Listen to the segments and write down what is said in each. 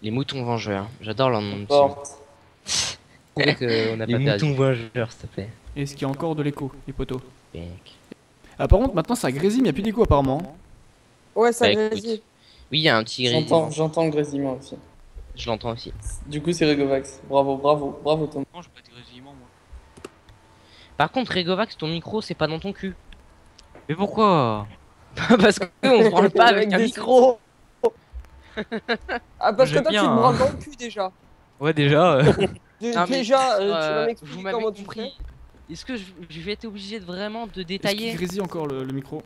Les moutons vengeurs. J'adore leur nom de team. Porte. Prouver qu'on a Les pas perdu. moutons vengeurs, s'il te plaît. Est-ce qu'il y a encore de l'écho, les poteaux? Mec. Ah, par contre, maintenant ça grésille, mais il n'y a plus d'écho apparemment. Ouais, ça Bah, écoute. grésille. Oui, il y a un petit grésillement. J'entends le grésillement aussi. Je l'entends aussi. Du coup, c'est Regovax. Bravo, bravo, bravo Tom. Non, j'ai pas de grésillement moi. Par contre, Regovax, ton micro, c'est pas dans ton cul. Mais pourquoi? Parce qu'on se branle pas avec un micro. Ah, parce que J'aime toi, tu bien, te hein. branles dans le cul déjà. Ouais, déjà. Non, mais, Déjà, tu vas vous m'expliquer m'avez comment tu fais. compris. Est-ce que je vais être obligé de vraiment de Est-ce qu'il détailler? grésille encore le micro?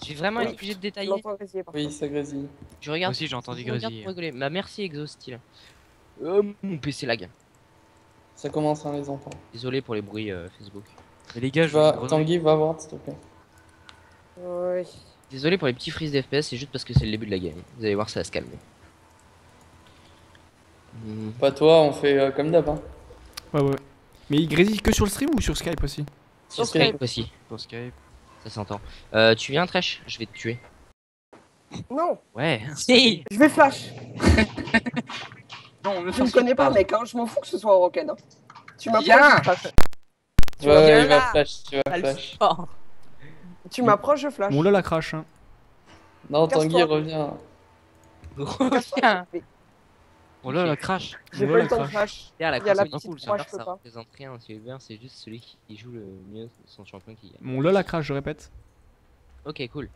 Je vais vraiment être Oui. obligé de Je détailler. l'entends grésiller par Oui, ça grésille. Je regarde. Moi aussi, j'ai entendu je regarde grésiller. pour rigoler. Bah merci Exostyle. Mon PC lag. Ça commence, hein, les enfants. Désolé pour les bruits Facebook. Mais les gars, je Tanguy, va voir, s'il te plaît. Oui. Désolé pour les petits frises d'FPS, c'est juste parce que c'est le début de la game. Vous allez voir, ça va se calmer. Pas toi, on fait comme d'hab. Hein. Ouais. Mais il grésille que sur le stream ou sur Skype aussi? Sur Skype. Skype aussi, Sur Skype. ça s'entend. Tu viens Trèche? Je vais te tuer. Non, Ouais. Si. je vais flash. Non, Tu me connais pas, mec, hein. Je m'en fous que ce soit Rocket. Hein. Tu m'approches, Viens. je flash. Ouais, il là. va flash, tu vas flash. Tu m'approches, je flash. Bon, là la crash. Hein. Non, Casse-toi. Tanguy, reviens. Reviens. Oh là, la crash. J'ai Bon, pas là, le temps de crash. flash. La Il y a la console petite cool, croix, ça je peux ça pas. représente rien. Ce qui est bien, c'est juste celui qui joue le mieux son champion qui gagne. Bon, là la crash, je répète. Ok, cool.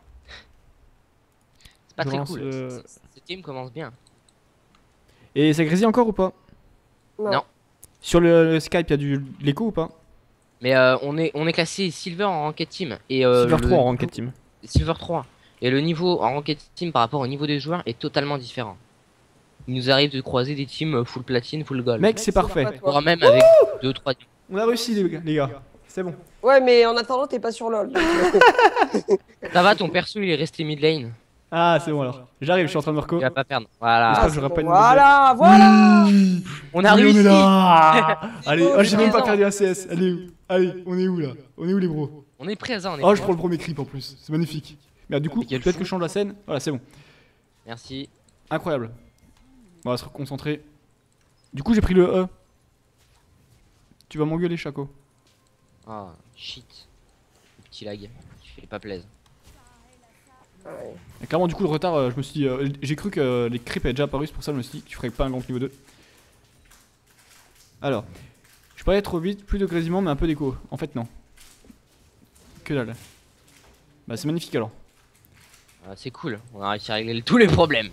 C'est pas Je très lance, cool. Ce team commence bien. Et ça grésille encore ou pas? Non. Sur le Skype, il y a de l'écho ou pas? Mais on est classé Silver en Ranked Team. Et, Silver le- 3 en Ranked Team. Silver 3. Et le niveau en Ranked Team par rapport au niveau des joueurs est totalement différent. Il nous arrive de croiser des teams full platine, full gold. Mec, c'est parfait. pas toi. Voire même avec 2-3. On a réussi les gars. C'est bon. Ouais, mais en attendant, t'es pas sur LoL. Ça va, ton perso il est resté mid lane. Ah, c'est bon alors. J'arrive, je suis en train de me Tu reco. vas pas perdre. J'espère Voilà. que j'aurai pas une Voilà, voilà. On a Oui, réussi. on est là. Allez, beau, oh, j'ai c'est même pas présent. perdu un CS. Allez, on est où là? On est où les bros? On est présent. On est Oh, je présent. prends le premier creep en plus. C'est magnifique. Merde, du coup, Mais quel peut-être fou. que je change la scène. Voilà, c'est bon. Merci. Incroyable. On va se reconcentrer. Du coup, j'ai pris le E. Tu vas m'engueuler, Chaco. Ah, shit. Le petit lag. Tu fais pas plaisir. Ouais. Et clairement, du coup, le retard, je me suis dit. J'ai cru que les creeps avaient déjà apparu, c'est pour ça que je me suis dit que tu ferais pas un gank niveau 2. Alors, je peux aller trop vite, plus de grésillement, mais un peu d'écho. En fait, non. Que dalle. Bah, c'est magnifique alors. Ah, c'est cool. On a réussi à régler tous les problèmes.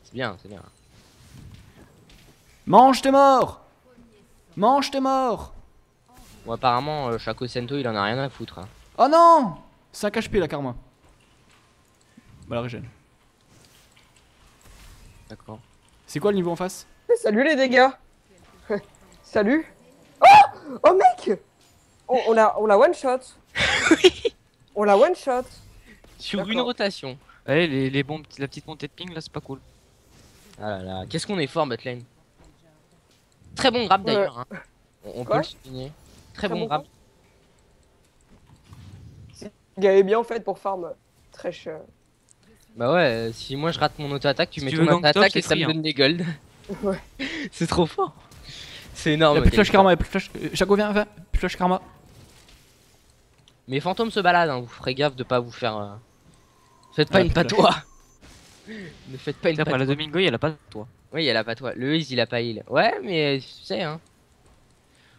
C'est bien, c'est bien. Mange tes morts! Mange tes morts! Bon, apparemment, Chaco Sento il en a rien à foutre. Hein. Oh non! 5 HP la karma. Bah, la régène. D'accord. C'est quoi le niveau en face? Salut les dégâts. Salut. Oh, oh mec. On l'a one shot. On l'a one shot. Sur une D'accord. rotation. Allez, la petite montée de ping là, c'est pas cool. Ah là là, qu'est-ce qu'on est fort, botlane. Très bon grab d'ailleurs. Hein. On peut Quoi le souligner. Très bon grab. Il est bien en fait pour farm très cher. Bah ouais, si moi je rate mon auto-attaque, tu Si mets tu ton veux gank top, auto-attaque c'est et ça me free, donne des golds. Ouais. C'est trop fort. C'est énorme. Y'a plus de flash quel karma, y'a plus de flash. Chaco, viens, plus de flash karma. Mais fantôme se balade, hein. Vous ferez gaffe de pas vous faire. Faites pas Ah, une putain. patois. Ne faites pas une Après, la patois. Domingo, elle a pas de toi. Oui, il a la patois. Le Ease il a pas heal. Ouais, mais tu sais, hein.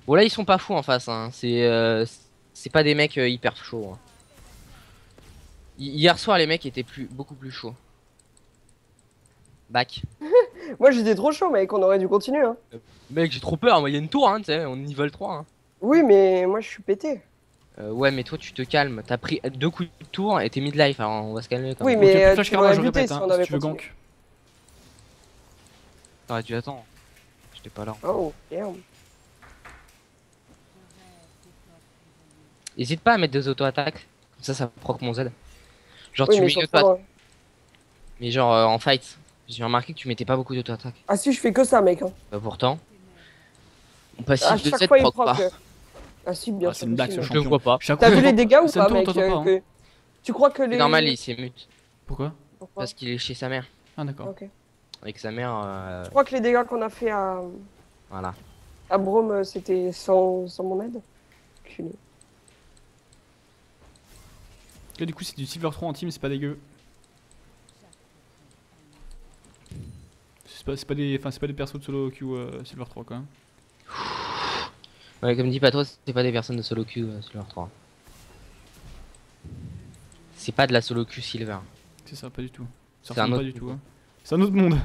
Bon, là ils sont pas fous en face, hein. C'est pas des mecs hyper chauds. Hein. Hier soir, les mecs étaient beaucoup plus chauds. Back. Moi j'étais trop chaud mec, on aurait dû continuer hein. Mec, j'ai trop peur. Moi, il y a une tour, hein, tu sais. On est niveau 3. Hein. Oui mais moi je suis pété. Ouais, mais toi, tu te calmes. T'as pris 2 coups de tour et t'es mid-life. Alors, on va se calmer quand Oui, même. mais- Ok, plus de flash tu karma, m'aurais je buté répète, si hein, on avait si tu veux continué. gank. T'aurais dû attendre. J'étais pas là. Oh merde. Hésite pas à mettre des auto-attaques. Comme ça proc mon Z. Genre, Oui tu mais mets sur une toi, auto-attaque. Mais genre, en fight. J'ai remarqué que tu mettais pas beaucoup d'auto-attaques. Ah si je fais que ça mec hein. Bah, pourtant. On À passif de chaque 7 fois il proc proc. pas. Ah si bien Ah, sûr. c'est une blague, si, ce mais- Je le vois pas. Chaco, T'as vu les dégâts ou c'est pas toi, on mec t'entend pas, hein. Tu crois que les... C'est normal, il s'est mute. Pourquoi? Pourquoi Parce qu'il est chez sa mère. Ah, d'accord. Ok. avec sa mère. Je crois que les dégâts qu'on a fait Voilà. à Brome, c'était sans mon aide. Culé. Là, du coup, c'est du Silver 3 en team, c'est pas dégueu. C'est pas des persos de solo queue Silver 3 quand même. Ouais, comme dit Patros, c'est pas des personnes de solo queue Silver 3. C'est pas de la solo queue Silver. C'est ça, pas du tout. Ça C'est un ressemble pas autre du tout. monde. Hein. C'est un autre monde.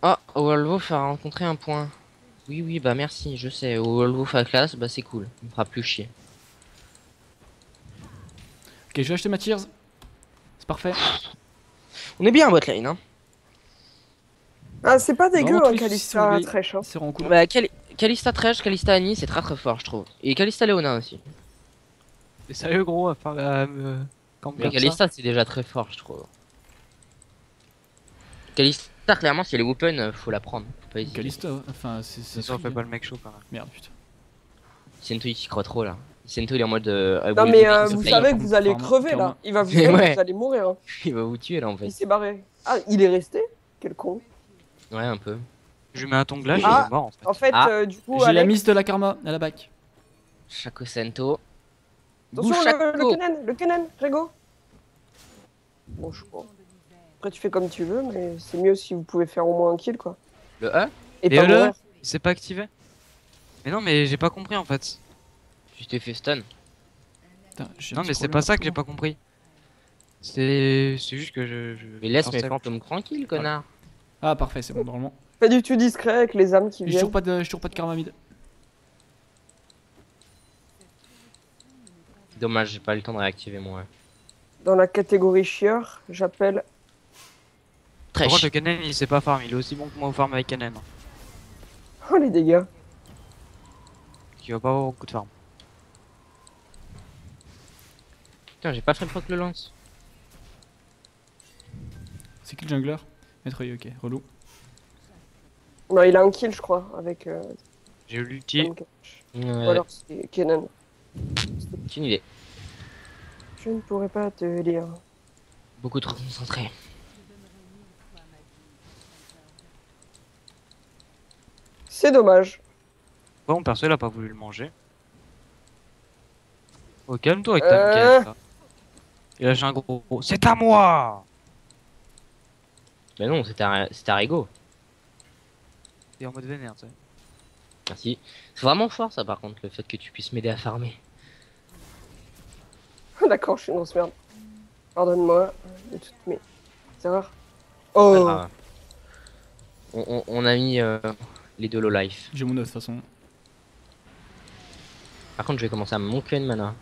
Oh, Wolf a rencontré un point. Oui, bah merci, je sais. Wolf à classe, bah c'est cool. Il me fera plus chier. Ok, je vais acheter ma tears. C'est parfait. On est bien à botlane, hein. Ah, c'est pas dégueu, Vraiment, hein, tous les Kalista soucis, Thresh. Hein. C'est vraiment cool. Bah, Kalista Thresh, Kalista Annie, c'est très faire, je trouve. Et Kalista Leona aussi. T'es sérieux, gros, à faire me camper Mais comme ça? Kalista, c'est déjà très fort, je trouve. Kalista, clairement, si elle est open, faut la prendre. Faut pas hésiter. Kalista, enfin, c'est C'est sûr, free, fais hein. pas le mec chaud quand même. Merde, putain. Sento, il s'y croit trop là. Sento, il est en mode. Non, mais se vous play. savez que vous allez Karma, crever Karma. là. Il va vous Ouais. dire que vous allez mourir. Hein. Il va vous tuer là en fait. Il s'est barré. Ah, il est resté? Quel con. Ouais, un peu. Je lui mets un tonglage et Ah. il est mort en fait. En fait, Ah. du coup, J'ai la Alex. mise de la karma à la back. Chaco Sento. Attention, Bouchaco. le Kennen, Rego. Bon, je crois. Après, tu fais comme tu veux, mais c'est mieux si vous pouvez faire au moins un kill quoi. Le E. Et Et pas le mourir. Il s'est pas activé? Mais non, mais j'ai pas compris en fait. Tu t'es fait stun. Putain, j'ai un Non, petit mais c'est problème pas ça en que j'ai ce pas compris. C'est juste que je. Mais laisse pensais- mes fantômes tranquilles, connard. moment. Ah, parfait, c'est bon, normalement. Pas du tout discret avec les âmes qui J'ai viennent. toujours pas de karma mid. Dommage, j'ai pas eu le temps de réactiver mon E. Dans la catégorie chieur, j'appelle. Par contre, Trèche. le Kennen il sait pas farm, il est aussi bon que moi au farm avec Kennen. Oh les dégâts. Qui va pas avoir beaucoup de farm. Putain, j'ai pas fait proc le lance. C'est qui le jungler? Maître Yi, ok, relou. Non, il a un kill, je crois, avec. J'ai eu l'ulti. Tom Cash. Ou Ouais, alors c'est Kennen. c'est une idée. Je ne pourrais pas te dire. Beaucoup trop concentré. C'est dommage. Bon, mon perso il a pas voulu le manger. Oh, calme-toi avec ta Euh. Kennen là. Il a lâché un gros. C'est à moi! Bah non, c'était un Rego. T'es en mode vénère, tu sais. Merci. C'est vraiment fort ça par contre, le fait que tu puisses m'aider à farmer. D'accord, je suis une grosse merde. Pardonne-moi de toutes mes erreurs. Pas Oh, grave. On a mis les deux low life. J'ai mon 9 de toute façon. Par contre, je vais commencer à me manquer de mana.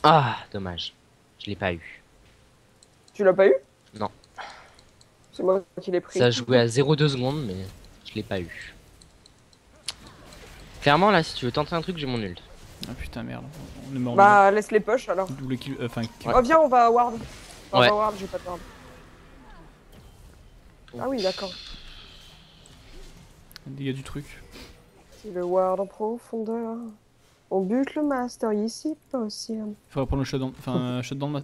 Ah, dommage. Je l'ai pas eu. tu l'as pas eu? Non. C'est moi qui l'ai pris. Ça jouait à 0,2 secondes, mais je l'ai pas eu. Clairement, là, si tu veux tenter un truc, j'ai mon ult. Ah putain, merde. On est mort. Bah, laisse les push alors. Double kill, enfin. Oh, viens, on va à Ward. On Ouais. va à Ward, j'ai pas de Ward. Ah oui, d'accord. Dégâts du truc. C'est le Ward en profondeur. On bute le master ici possible. Faudrait prendre le shutdown. Enfin, shutdown ma.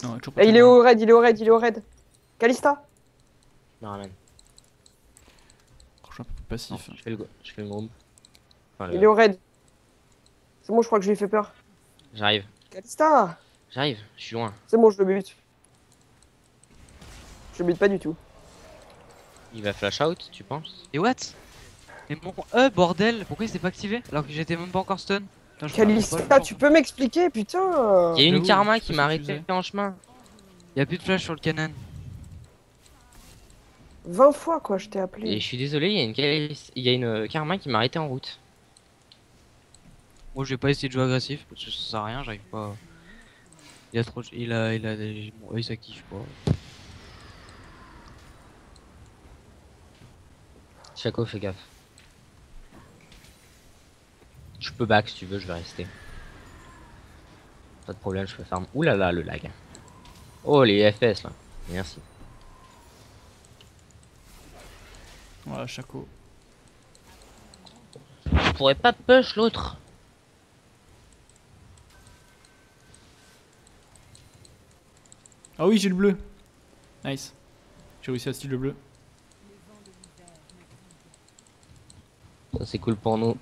Non, toujours pas. Et il est shutdown. au raid, il est au raid, il est au raid. Kalista? Non, ramène. Franchement, un peu passif. Non, je fais le groupe. Enfin, Il est au raid. C'est bon, je crois que je lui ai fait peur. J'arrive. Kalista! J'arrive, je suis loin. C'est bon, je le bute. Je le bute pas du tout. Il va flash out, tu penses? Et what? Mais mon bordel, pourquoi il s'est pas activé alors que j'étais même pas encore stun? Putain, je Kalista, comprends pas. tu peux m'expliquer, putain? Il y a une J'avoue, karma je qui sais m'a pas ce que arrêté tu en chemin. Y a plus de flash sur le Kennen. 20 fois, quoi, je t'ai Et appelé. je suis désolé, il y a une karma qui m'a arrêté en route. Moi je vais pas essayer de jouer agressif parce que ça sert à rien, j'arrive pas. Il a trop. Il a des. Mon œil s'active pas. Chaco, fais gaffe. Je peux back si tu veux, je vais rester. Pas de problème, je peux farm. Ouh là là, le lag. Oh, les FPS là. Merci. Voilà, Chaco. Je pourrais pas push l'autre. Ah oui, j'ai le bleu. Nice. J'ai réussi à steal le bleu. Ça c'est cool pour nous.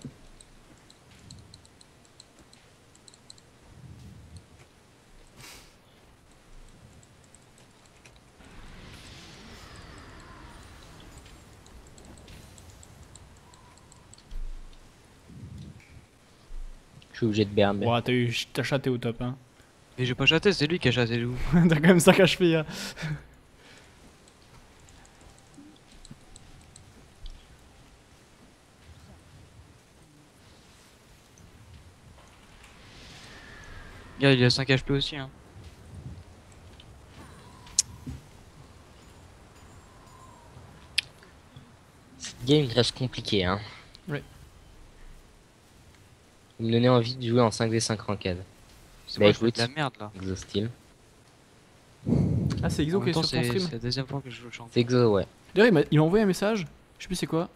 Je suis obligé de burn. Ouah, t'as chaté au top, hein. Mais j'ai pas chaté, c'est lui qui a chaté Lou. T'as quand même 5 HP, hein. Regarde, il a 5 HP aussi, hein. Cette game reste compliquée, hein. Ouais. Vous me donnez envie de jouer en 5v5 ranked. C'est Bah moi, je fais écoute, de la merde là. Exostyle. Ah, c'est En Exo qui même est temps, sur ton c'est stream. la deuxième fois que je joue le champion. C'est Exo, ouais. D'ailleurs, il m'a envoyé un message. Je sais plus c'est quoi.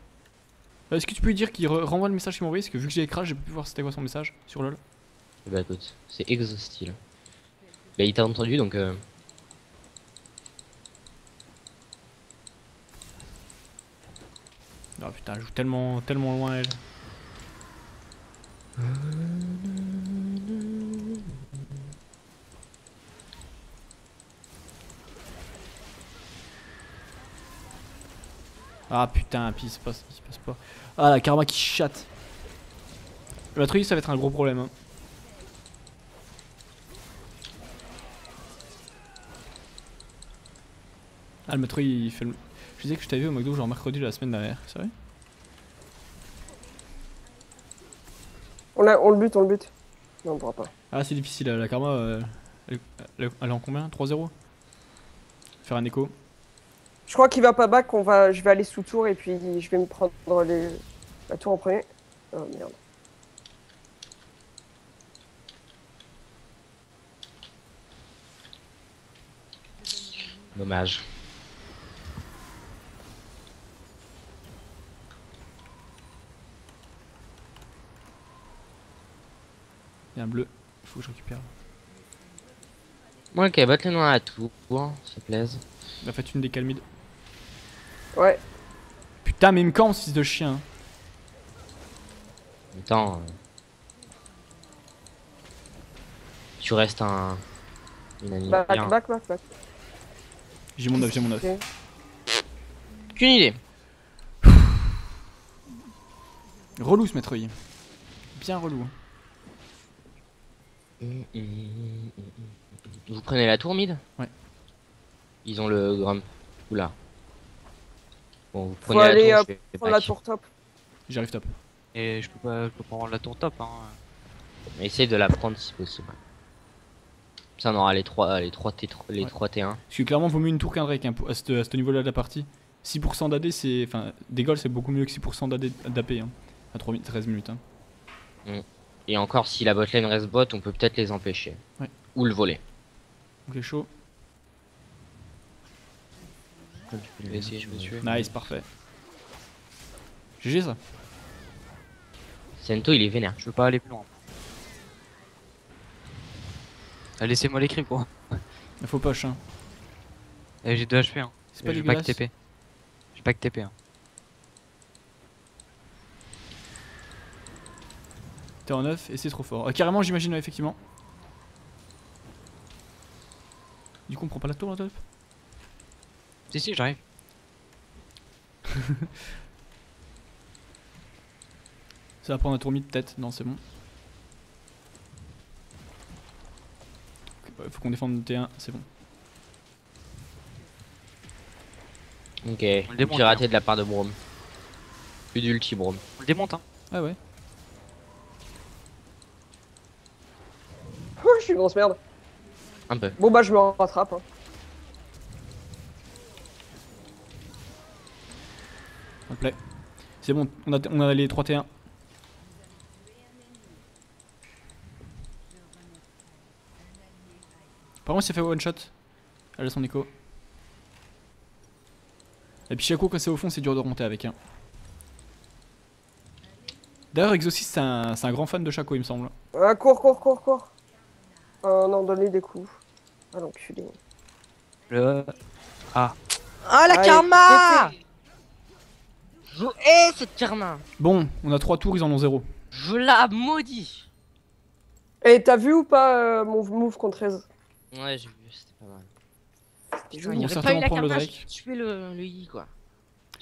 Est-ce que tu peux lui dire qu'il renvoie le message qu'il m'a envoyé? Parce que vu que j'ai crash, j'ai pas pu voir c'était quoi son message sur LoL. Bah écoute, c'est Exostyle. Bah il t'a entendu donc Ah putain, elle joue tellement loin elle. Ah putain, puis il se passe pas. Ah la karma qui chatte. La truc ça va être un gros problème. Hein. Ah le maître il fait le... Je disais que je t'avais vu au McDo genre mercredi de la semaine dernière, c'est vrai? On le bute, on le bute. Non, on pourra pas. Ah c'est difficile, la karma elle est en combien? 3-0? Faire un écho. Je crois qu'il va pas back, je vais aller sous tour et puis je vais me prendre la tour en premier. Oh merde. dommage. Il y a un bleu, il faut que je récupère. Moi, ok, batte le noir à tout, ça plaise. Il a fait une décale mid. Ouais. Putain, mais il me camp, fils de chien. Attends. Tu restes une amie Back. J'ai mon œuf, j'ai mon œuf. Ok. Aucune idée. Relou ce maître. Bien relou. Vous prenez la tour mid? Ouais. Ils ont le Grump. Oula. Bon, vous Faut prenez aller la tour, je vais prendre la back. tour top. J'arrive top. Et je peux pas prendre la tour top, hein. Essaye de la prendre si possible. Ça on aura les 3 T1. Parce que clairement, vaut mieux une tour qu'un Drake hein, à ce niveau-là de la partie. 6% d'AD, c'est. Enfin, des goals, c'est beaucoup mieux que 6% d'AP. Hein, à 13 minutes. Hein. Et encore, si la botlane reste bot, on peut peut-être les empêcher. Ouais. Ou le voler. Ok, chaud. Je vais essayer, je vais tuer. Nice, parfait. GG ça. Sento il est vénère. Je veux pas aller plus loin. Ah, laissez-moi l'écrit quoi. Il faut push. Hein. J'ai 2 HP hein. C'est pas J'ai pas que dégueulasse. TP. J'ai pas que TP hein. T'es en 9 et c'est trop fort. Carrément, j'imagine, ouais, effectivement. Du coup, on prend pas la tour là, top. Si, j'arrive. Ça va prendre un tour mid peut-être. Non, c'est bon. Faut qu'on défende le T1, c'est bon. Ok, le démonte, piraté de la part de Braum. Plus d'ulti Braum. On le démonte hein. Ah ouais. Oh, je suis une grosse merde. Un peu. Bon bah je me rattrape. Hein. Ça me plaît. C'est bon, on a les 3 T1. Par contre, il s'est fait one shot. Elle a son écho. Et puis Shaco, quand c'est au fond, c'est dur de remonter avec. Hein. D'ailleurs, Exorcist, c'est un grand fan de Shaco, il me semble. Cours. Non, donne-lui des coups. Ah l'enculé. Le. Ah. Ah la Ah, karma. Je hais cette karma. Bon, on a 3 tours, ils en ont 0. Je la maudis. Et t'as vu ou pas mon move contre 13? Ouais, j'ai vu, c'était pas mal. C'était Putain, joli. il vont aurait pas eu certainement la prendre le karma, Drake. je tuais le I quoi.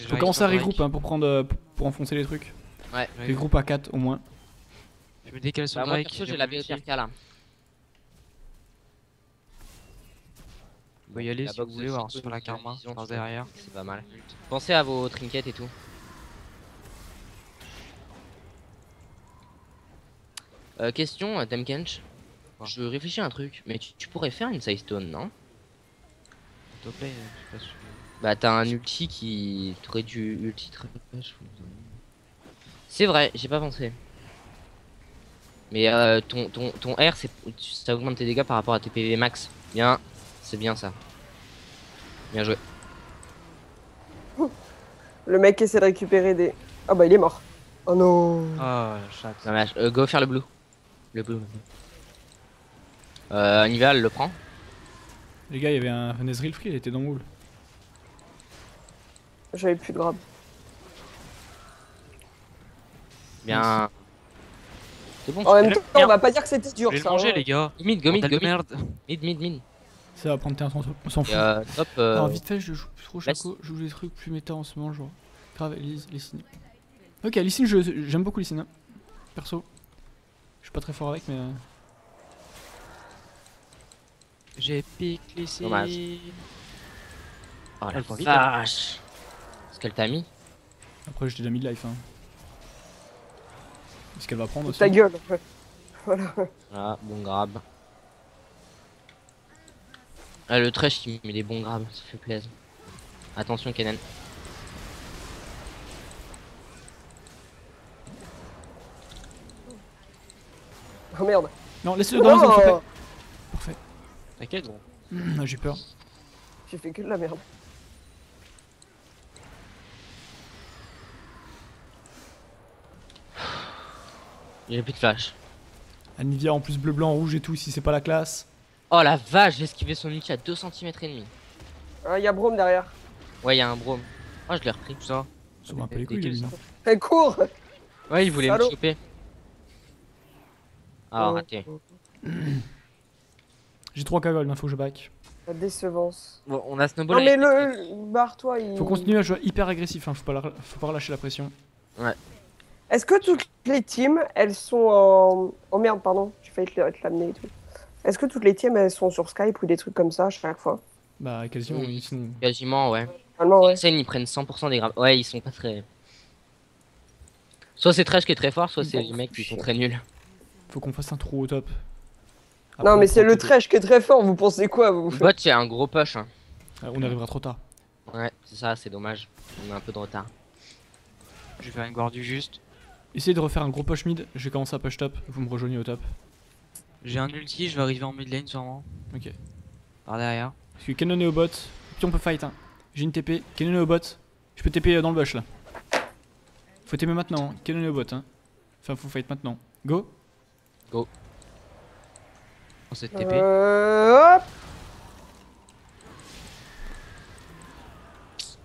Faut commencer à regrouper hein, pour enfoncer les trucs. Ouais. Regroupe à 4 au moins. Je me décale sur Bah, moi Drake. perso j'ai la BOTRK là. On peut y aller La si box vous de voulez voir Chico, sur la vous karma, avez vision, par je crois. derrière. C'est pas mal. Pensez à vos trinkets et tout. Question, Damkench. Quoi? Je réfléchis à un truc, mais tu pourrais faire une side stone, non? S'il te plaît, je sais pas si. Bah t'as un ulti qui... T'aurais dû ulti très C'est vrai, j'ai pas pensé. Mais ton R, ça augmente tes dégâts par rapport à tes PV max. Bien, c'est bien ça. Bien joué. Le mec essaie de récupérer des... Ah bah il est mort. Oh non. Ah, chat. Dommage. Go faire le blue. Le blue. Annival le prend. Les gars, il y avait un Ezreal free, il était dans le moule. J'avais plus de grab. Bien. C'est bon. En même merde. temps, on va pas dire que c'était Je dur vais le ça. manger, hein. les gars. Mid, go mid, Bordel go de mid. merde. Mid. Ça va prendre tes on s'en Et fout. top. Alors vite fait, je joue plus trop laisse. Chaco, je joue des trucs plus méta en ce moment, genre. Grave, Lysine. Ok, Lysine, j'aime beaucoup Lysine. Hein. Perso. Je suis pas très fort avec, mais. J'ai piqué ici. Dommage. Oh la Elle prend vite, vache. Ce qu'elle t'a mis. Après, j'étais déjà mid-life. Hein. Est-ce qu'elle va prendre aussi? Ta gueule. Voilà. Ah, bon grab. Ah, le trash qui met des bons grabs, ça fait plaisir. Attention Kennen. Oh merde. Non, laisse-le dans la zone, s'il te plaît. Parfait. T'inquiète, gros. J'ai peur. J'ai fait que de la merde. J'ai plus de flash. Anivia en plus bleu, blanc, rouge et tout, si c'est pas la classe. Oh la vache, j'ai esquivé son ulti à 2 cm et demi. Ah, y a Brome derrière. Ouais, y a un brome. Oh, je l'ai repris. Tout ça. Ça va un peu les couilles, lui, non? Elle court. Ouais, il voulait Salaud. me choper. Ah, Oh, raté. oh, J'ai 3 cagoles, hein, faut que je back. La décevance. Bon, on a snowball. Non mais avec- le... Barre-toi, il... Faut continuer à jouer hyper agressif, hein, faut pas relâcher la pression. Est-ce que toutes les teams, elles sont en... Oh merde, pardon, j'ai failli te l'amener et tout. Est-ce que toutes les teams, elles sont sur Skype ou des trucs comme ça à chaque fois? Bah, quasiment, Oui. sinon. Quasiment, ouais. Normalement, ouais. Ils prennent 100% des grabs. Ouais, ils sont pas très. Soit c'est Trash qui est très fort, soit c'est les mecs qui sont très nuls. Faut qu'on fasse un trou au top. Non Après, mais on c'est prend le tout- trash qui est très fort, vous pensez quoi vous? Bot, c'est un gros push. Hein. On arrivera trop tard. Ouais, c'est ça, c'est dommage. On a un peu de retard. Je vais faire une guard du juste. Essayez de refaire un gros push mid, je vais commencer à push top, vous me rejoignez au top. J'ai un ulti, je vais arriver en mid lane sûrement. Ok. Par derrière. Parce que Canon est au bot, puis on peut fight. Hein. J'ai une TP, Canon est au bot, je peux TP dans le bush là. Faut TP maintenant, hein. Canon est au bot. Hein. Enfin, faut fight maintenant. Go. On s'est TP. Hop.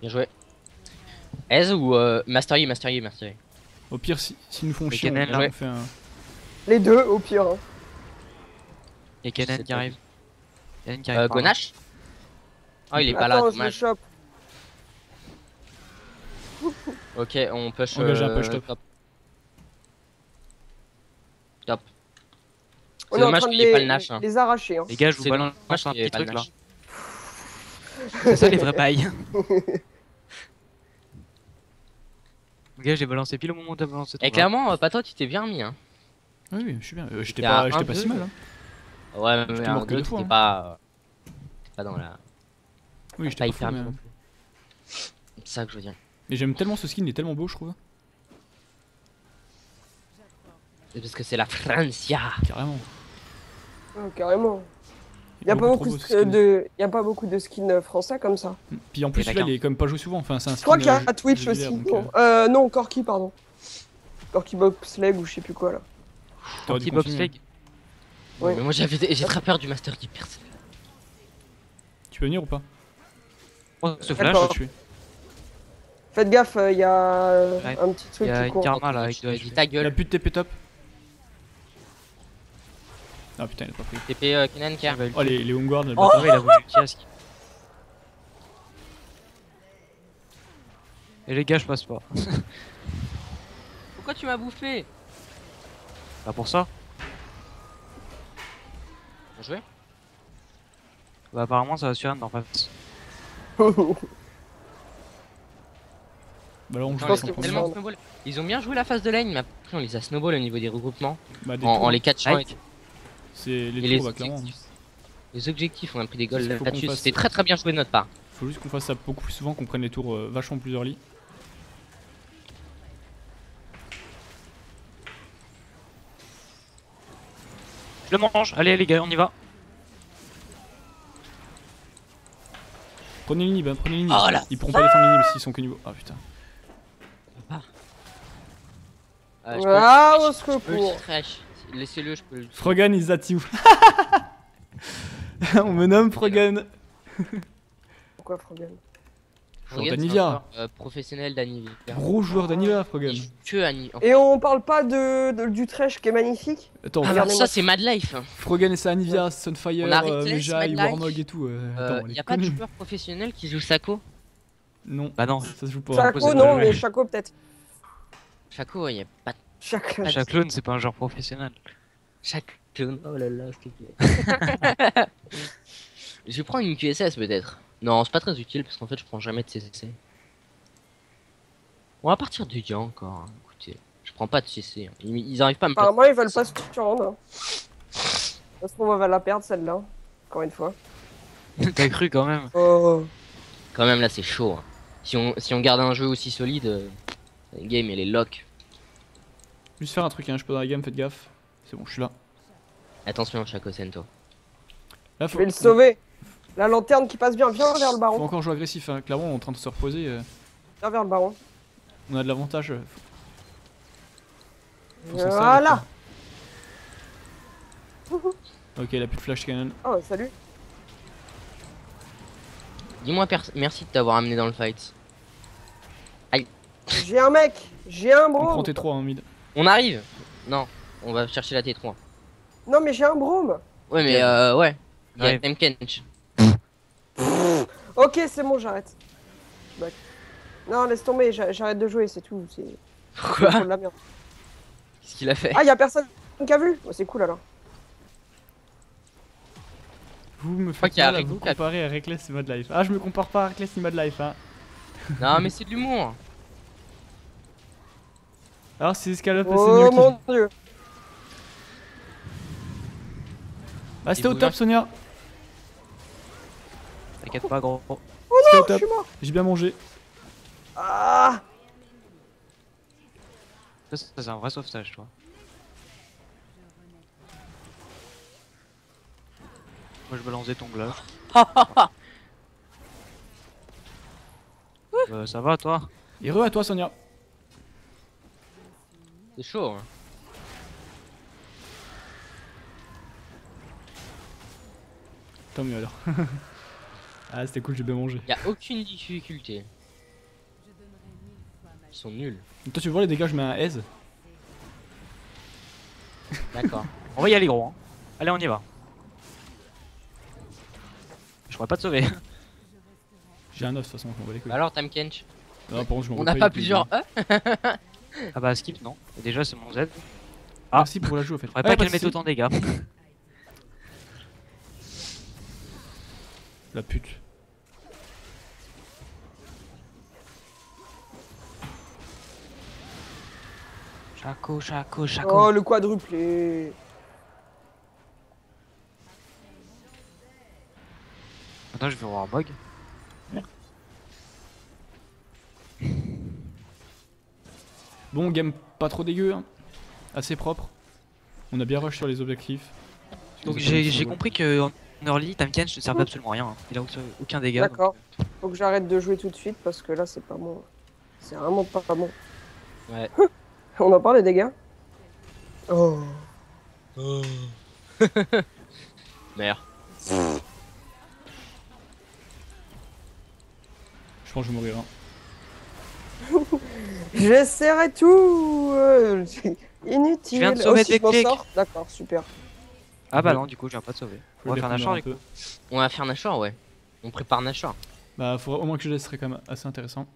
Bien joué. Ez ou Master Yi, Master Yi, Master Yi. Au pire, s'ils nous font Mais chier, Kennen, on là. fait un. Les deux au pire. Hein. Y'a Kennen C'est qui pas arrive. Kennen qui arrive. par là. Gonache. Oh, il est pas là, Attends, je le dommage. chope. Ok, on push. Engage un push top. Top. On C'est est en dommage train de qu'il y ait pas le Nash. Hein. les arracher. Hein. Les gars, je vous C'est balance dommage un qu'il y ait petit pas le truc là. Nash. C'est ça les vrais bails. Les gars, j'ai balancé pile au moment où t'as balancé ton Et clairement, pas toi, tu t'es bien mis. Hein. Oui, oui, je suis bien. J'étais Il y a pas, un pas si peu. mal. Hein. Ouais, mais J'étais en mort que deux, deux fois, t'étais hein. pas. T'étais pas dans la. Oui, Pas j'étais pas hyper fou, bien mais... non plus. C'est ça que je veux dire. Mais j'aime tellement ce skin, il est tellement beau, je trouve. C'est parce que c'est la Francia. Carrément. Ouais, carrément. Il Y a pas trop beaucoup beau, ce skin. y a pas beaucoup de skins français comme ça. Puis en plus, Et là, d'accord. il est comme pas joué souvent. Enfin, c'est un Je skin. crois qu'il y a Twitch légendaire, aussi. donc, Non, non, Corki, pardon. Corki Bobsleg ou je sais plus quoi là. t'aurais dû Petit continuer. bobsleigh. Ouais. Mais moi j'ai très peur du Master Yi, personne. Tu peux venir ou pas? Prends ce flash. D'accord. tuer. Faites gaffe, il y a Ouais. un petit Il truc y a qui une court. karma là avec 2 Dis HP. ta Il a gueule. plus de TP top. Ah putain, il a pas pris. TP Kenan qui a. Oh, les homeguards, le Oh, bâtard. il a voulu le kiosque. Et les gars, je passe pas. Pourquoi tu m'as bouffé? Pas pour ça. Bien joué. Bah, apparemment, ça va sur en face. Bah, là, on Putain, joue pense les- que pas tellement ça- snowball. Ils ont bien joué la phase de lane, mais après on les a snowball au niveau des regroupements. Bah, des En tours, les catchant. Right. c'est Et les tours, bah, clairement. les objectifs, on a pris des goals Parce qu'il faut là-dessus. qu'on fasse- C'était très très bien joué de notre part. Faut juste qu'on fasse ça beaucoup plus souvent, qu'on prenne les tours vachement plus early. Je le mange. Allez, les gars, on y va. Prenez l'inhib, hein, prenez l'inhib. Oh, la Ils pourront pas défendre l'inhib s'ils sont que niveau. Ah putain. Je peux- Ah, au je peux le secours. trash. Laissez-le, je peux le. Frogan is that you. On me nomme Frogan. Pourquoi Frogan? Joueur Regarde, d'Anivia. c'est un joueur, professionnel d'Anivia. Gros joueur d'Anivia, Frogan. Il joue que Anivia. Et on parle pas du trash qui est magnifique? Attends, Ah, Regardez-moi ça c'est Mad Life. Frogan et sa Anivia, Sunfire, On a Reckless, Mejai, Mad Warmog Life. et tout. Attends, Y a pas de joueur professionnel qui joue Sako? Non, Bah, non. ça se joue pas. Chaco, c'est non, pas mais vrai. Chaco peut-être. Chaco, y a pas de. Chaque clone, c'est pas un joueur professionnel. Chaque clone. Oh là là, s'il te plaît. Je vais prendre une QSS peut-être. Non, c'est pas très utile parce qu'en fait je prends jamais de CC. On va partir du dia encore. Hein. Écoutez, je prends pas de CC. Hein. Ils arrivent pas à me placer. Apparemment, ils veulent pas se surrendre. Hein. Parce qu'on va la perdre celle-là. Encore une fois. T'as cru quand même. Oh. Quand même là c'est chaud. Hein. Si on garde un jeu aussi solide, la game elle est lock. Juste faire un truc, hein, je peux dans la gamme, faites gaffe. C'est bon, je suis là. Attention Chaco Sento. Là, Je vais le sauver. La lanterne qui passe bien. Viens vers le Faut baron. encore jouer agressif, hein. Clairement, on est en train de se reposer. Viens vers le baron. On a de l'avantage. Faut s'en servir, Voilà. quoi. Ok, il a plus de flash cannon. Oh, salut. Dis-moi merci de t'avoir amené dans le fight. J'ai un mec. J'ai un On prend brome. T3 hein, mid. On arrive. Non, on va chercher la T3. Non, mais j'ai un brome. Ouais mais ouais. Il y a Ouais. Temkench. Ok, c'est bon, j'arrête. Back. Non, laisse tomber. J'arrête de jouer, c'est tout. C'est Pourquoi? c'est de la merde. Qu'est-ce qu'il a fait? Ah, y a personne qui a vu. Oh, c'est cool alors. Vous me crois faites qu'il y a mal à Rico vous qui a- comparer à Reckless et Mad Life. Ah, je me compare pas à Reckless ni Mad Life. Hein. Non mais c'est de l'humour. Alors, c'est escalope, c'est Oh nul. qui- mon dieu. Ah, c'était Il au vous top, lâche. Sonia. T'inquiète pas, gros. Oh C'était au non, je top. suis mort. J'ai bien mangé. Ah. Ça, c'est un vrai sauvetage, toi. Moi, je balançais ton glove. Ça va, toi? Et re à toi, Sonia. C'est chaud. Hein. Tant mieux alors. Ah, c'était cool, j'ai bien mangé. Y a aucune difficulté. Ils sont nuls. Toi, tu vois les dégâts, je mets un aise. D'accord. On va y aller, gros. Hein. Allez, on y va. Je pourrais pas te sauver. J'ai un os de toute façon, je m'en bats les couilles. Bah alors Temkench. Non, par contre, je m'en On bats n'a il pas est plus plusieurs bien. E. Ah bah, skip, non. Et déjà, c'est mon Z. Ah. Merci pour la joue, en fait. Je pourrais Ah, pas de qu'elle mette soucis. autant de dégâts. La pute. Chaco, Chaco, Chaco. Oh, le quadruplé. Attends, je vais voir Mog. Bon, game pas trop dégueu, hein. Assez propre. On a bien rush sur les objectifs. Donc, Les objectifs j'ai sont compris que en early, Tamken ne sert absolument à rien. Hein. Il a aucun dégât. D'accord. Faut que j'arrête de jouer tout de suite parce que là, c'est pas bon. C'est vraiment pas bon. Ouais. On en parle des dégâts? Oh. Merde. pense que je vais mourir. Hein. J'essaierai tout. Inutile. Je viens de sauver si je m'en Tek-Tek. sors. D'accord, super. Ah bah non, du coup, je viens pas de sauver. Je On va vais faire les Nashor reprendre du un coup. peu. On va faire Nashor, ouais. On prépare Nashor. Bah, faudrait au moins que je laisse, ce serait quand même assez intéressant.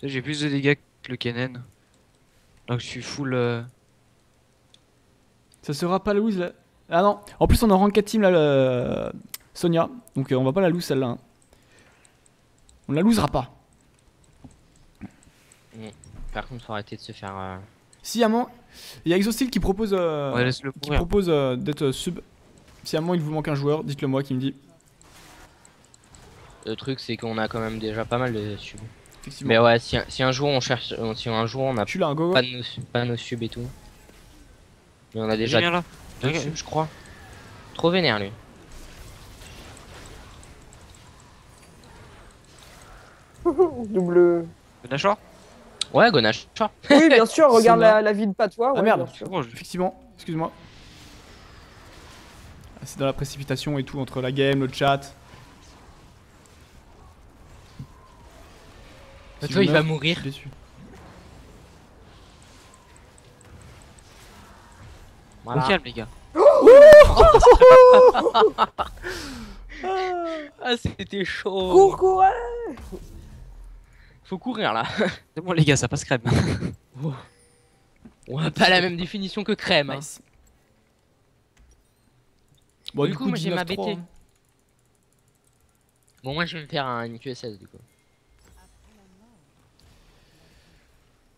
J'ai plus de dégâts que le Kennen. Donc je suis full. Ça sera pas la lose là. Ah non, en plus on est en rank 4 team là, Sonia. Donc on va pas la lose celle-là. Hein. On la losera pas. Par contre, faut arrêter de se faire. Si à un moment, il y a Exostyle qui propose, Ouais, laisse-le courir. d'être sub. Si à un moment il vous manque un joueur, dites-le moi qui me dit. Le truc, c'est qu'on a quand même déjà pas mal de subs. Effectivement. Mais ouais, si un jour on cherche. Si un jour on a Je suis là, un gogo. pas nos subs et tout. Mais on a Déjà déjà là. deux subs, je crois. Trop vénère lui. Double. Le Nashor. Ouais, Gonache. Oui, bien sûr, regarde Sonia. la vie de patois. Ah ouais, merde. bien sûr. Bon, Effectivement, excuse-moi. Ah, c'est dans la précipitation et tout, entre la game, le chat. Si Toi, je il va meurs, mourir. je suis déçu. Voilà. Au calme les gars. Ah, c'était chaud. Cours, cours, ouais. Faut courir là. C'est bon les gars, ça passe crème. On a pas la même définition que crème. Hein. Nice. Bon, Du coup, moi, j'ai ma 19-3, BT. hein. Bon, moi je vais me faire une QSS du coup.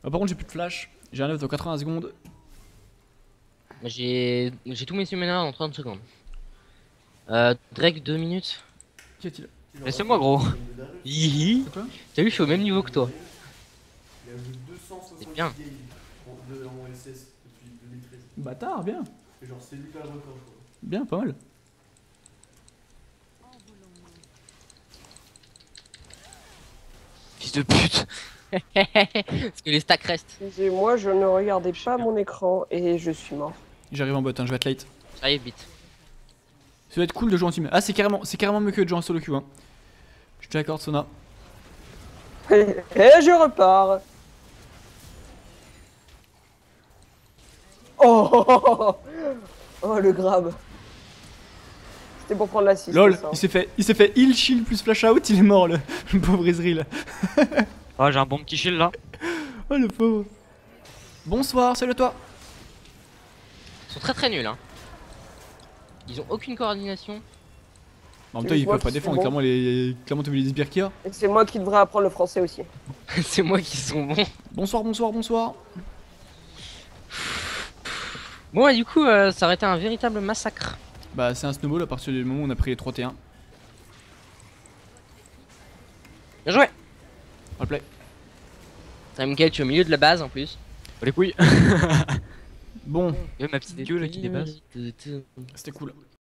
Ah, par contre, j'ai plus de flash. J'ai un œuf dans 80 secondes. Moi, j'ai tous mes summoners dans 30 secondes. Drake 2 minutes. Qu'y a-t-il? Laissez-moi gros. Hihi. C'est quoi? T'as vu, je suis au même niveau que toi. C'est bien. Bâtard, bien. Bien, pas mal. Fils de pute. Parce que les stacks restent. Excusez-moi, je ne regardais pas mon écran et je suis mort. J'arrive en bot, hein, je vais être late. Ça y est, vite. Ça va être cool de jouer en team. Ah, c'est carrément mieux que de jouer en solo queue. Hein. Je te l'accorde, Sona. Et je repars. Oh, oh le grab. C'était pour prendre la 6. LOL, il s'est fait heal, shield plus flash out, il est mort le pauvre Ezreal. Ah, j'ai un bon petit shield là. Oh le pauvre. Bonsoir, salut à toi. Ils sont très très nuls. Hein. Ils ont aucune coordination. En même temps, ils peuvent pas défendre, bon. clairement t'as vu les sbires qu'il y a. Et c'est moi qui devrais apprendre le français aussi. C'est moi qui sont bons. Bonsoir, bonsoir, bonsoir. Bon, et du coup, ça aurait été un véritable massacre. Bah, c'est un snowball à partir du moment où on a pris les 3 T1. Bien joué. Replay. Miguel, tu es au milieu de la base en plus. Oh, les couilles. Bon, Il y a ma petite gueule là qui dépasse. c'était cool.